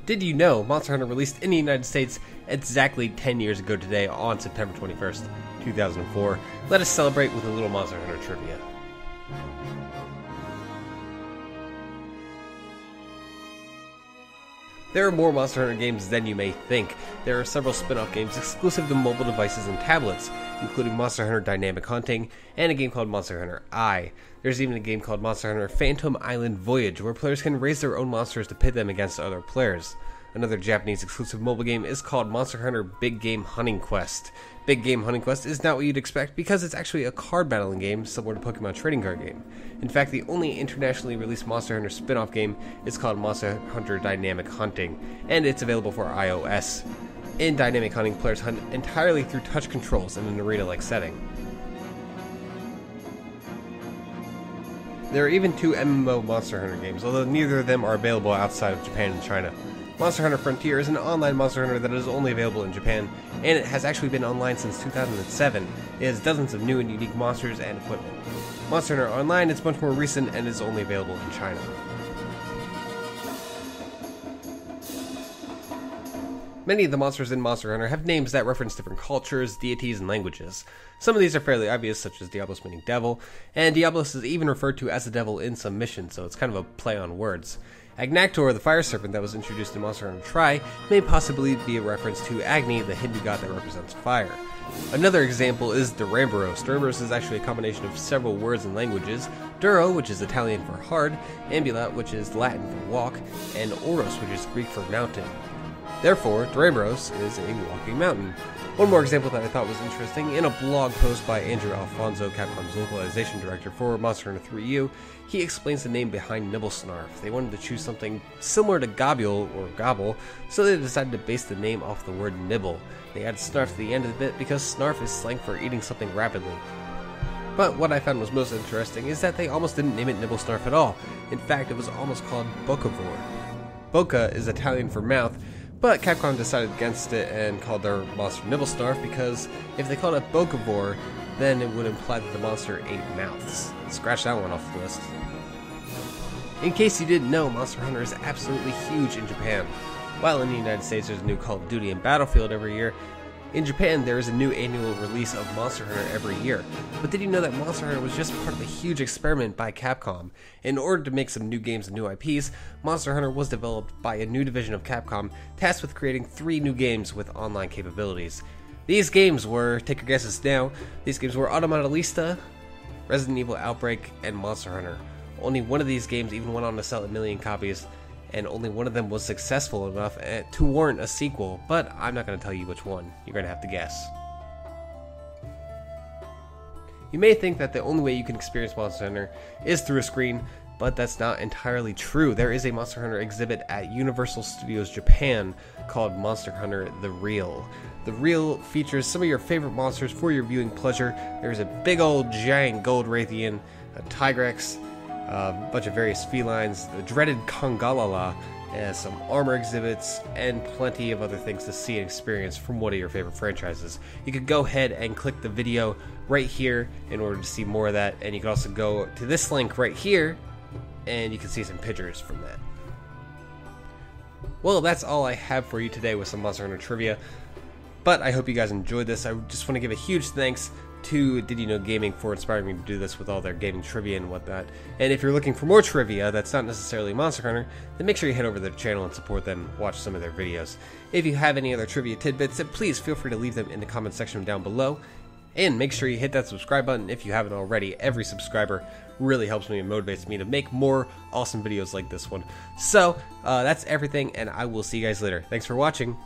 Did you know Monster Hunter released in the United States exactly 10 years ago today on September 21st, 2004? Let us celebrate with a little Monster Hunter trivia. There are more Monster Hunter games than you may think. There are several spin-off games exclusive to mobile devices and tablets, including Monster Hunter Dynamic Hunting and a game called Monster Hunter I. There's even a game called Monster Hunter Phantom Island Voyage, where players can raise their own monsters to pit them against other players. Another Japanese exclusive mobile game is called Monster Hunter Big Game Hunting Quest. Big Game Hunting Quest is not what you'd expect because it's actually a card battling game similar to Pokemon trading card game. In fact, the only internationally released Monster Hunter spin-off game is called Monster Hunter Dynamic Hunting, and it's available for iOS. In Dynamic Hunting, players hunt entirely through touch controls in an arena-like setting. There are even two MMO Monster Hunter games, although neither of them are available outside of Japan and China. Monster Hunter Frontier is an online Monster Hunter that is only available in Japan, and it has actually been online since 2007. It has dozens of new and unique monsters and equipment. Monster Hunter Online is much more recent and is only available in China. Many of the monsters in Monster Hunter have names that reference different cultures, deities, and languages. Some of these are fairly obvious, such as Diablos meaning devil, and Diablos is even referred to as the devil in some missions, so it's kind of a play on words. Agnaktor, the fire serpent that was introduced in Monster Hunter Tri, may possibly be a reference to Agni, the Hindu god that represents fire. Another example is Duramboros. Duramboros is actually a combination of several words and languages: Duro, which is Italian for hard, Ambula, which is Latin for walk, and Oros, which is Greek for mountain. Therefore, Duramboros is a walking mountain. One more example that I thought was interesting: in a blog post by Andrew Alfonso, Capcom's localization director for Monster Hunter 3U, he explains the name behind Nibblesnarf. They wanted to choose something similar to Gobule or Gobble, so they decided to base the name off the word nibble. They added snarf to the end of the bit because snarf is slang for eating something rapidly. But what I found was most interesting is that they almost didn't name it Nibblesnarf at all. In fact, it was almost called Bocavore. Boca is Italian for mouth, but Capcom decided against it and called their monster Nibblesnarf because if they called it Bocavore, then it would imply that the monster ate mouths. Scratch that one off the list. In case you didn't know, Monster Hunter is absolutely huge in Japan. While in the United States there's a new Call of Duty and Battlefield every year, in Japan there is a new annual release of Monster Hunter every year. But did you know that Monster Hunter was just part of a huge experiment by Capcom? In order to make some new games and new IPs, Monster Hunter was developed by a new division of Capcom tasked with creating 3 new games with online capabilities. These games were, take your guesses now, these games were Automata Lista, Resident Evil Outbreak, and Monster Hunter. Only one of these games even went on to sell 1 million copies, and only one of them was successful enough to warrant a sequel, but I'm not going to tell you which one. You're going to have to guess. You may think that the only way you can experience Monster Hunter is through a screen, but that's not entirely true. There is a Monster Hunter exhibit at Universal Studios Japan called Monster Hunter The Reel. The Reel features some of your favorite monsters for your viewing pleasure. There's a big old giant gold Raytheon, a Tigrex, a bunch of various felines, the dreaded Kongalala, and some armor exhibits, and plenty of other things to see and experience from one of your favorite franchises. You could go ahead and click the video right here in order to see more of that, and you can also go to this link right here, and you can see some pictures from that. Well, that's all I have for you today with some Monster Hunter trivia, but I hope you guys enjoyed this. I just want to give a huge thanks to Did You Know Gaming for inspiring me to do this with all their gaming trivia and whatnot. And if you're looking for more trivia that's not necessarily Monster Hunter, then make sure you head over to their channel and support them and watch some of their videos. If you have any other trivia tidbits, then please feel free to leave them in the comment section down below. And make sure you hit that subscribe button if you haven't already. Every subscriber really helps me and motivates me to make more awesome videos like this one. So, that's everything, and I will see you guys later. Thanks for watching.